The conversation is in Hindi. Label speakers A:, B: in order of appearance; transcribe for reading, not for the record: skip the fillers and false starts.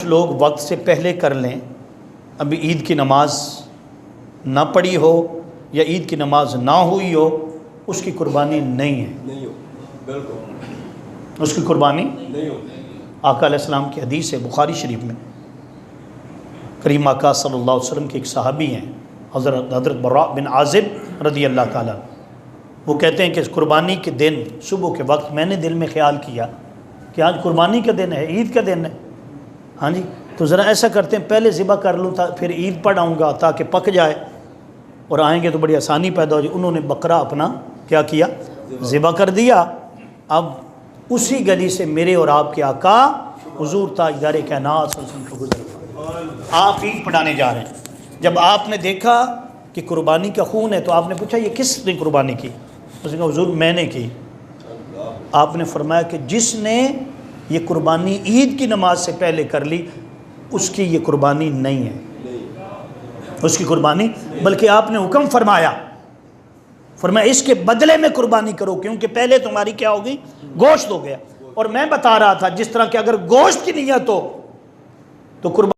A: लोग वक्त से पहले कर लें, अभी ईद की नमाज ना पढ़ी हो या ईद की नमाज ना हुई हो, उसकी कुर्बानी नहीं है,
B: नहीं हो, बिल्कुल
A: उसकी कुर्बानी
B: नहीं हो।
A: आका अलैहिस्सलाम की हदीस है बुखारी शरीफ में। करीम आका सल्लल्लाहु अलैहि वसल्लम के एक सहाबी हैं हज़रत बर्रा बिन आज़िब रज़ी अल्लाह ताला, वो कहते हैं कि कुर्बानी के दिन सुबह के वक्त मैंने दिल में ख्याल किया कि आज कुर्बानी का दिन है, ईद का दिन है। हाँ जी, तो ज़रा ऐसा करते हैं पहले ज़िबा कर लूँ था, फिर ईद पढ़ आऊँगा ताकि पक जाए और आएंगे तो बड़ी आसानी पैदा हो जाए। उन्होंने बकरा अपना क्या किया, ज़िबा कर दिया। अब उसी गली से मेरे और आपके आका हुज़ूर ताजदार कायनात को गुजर, आप ईद पढ़ाने जा रहे हैं। जब आपने देखा कि कुर्बानी का खून है तो आपने पूछा ये किसने कुर्बानी की? उसने कहा हुज़ूर मैंने की। आपने फरमाया कि जिसने ये कुर्बानी ईद की नमाज से पहले कर ली उसकी ये कुर्बानी नहीं है, उसकी कुर्बानी, बल्कि आपने हुक्म फरमाया इसके बदले में कुर्बानी करो, क्योंकि पहले तुम्हारी क्या होगी, गोश्त हो गया। और मैं बता रहा था जिस तरह कि अगर गोश्त की नीयत हो तो कुर्बानी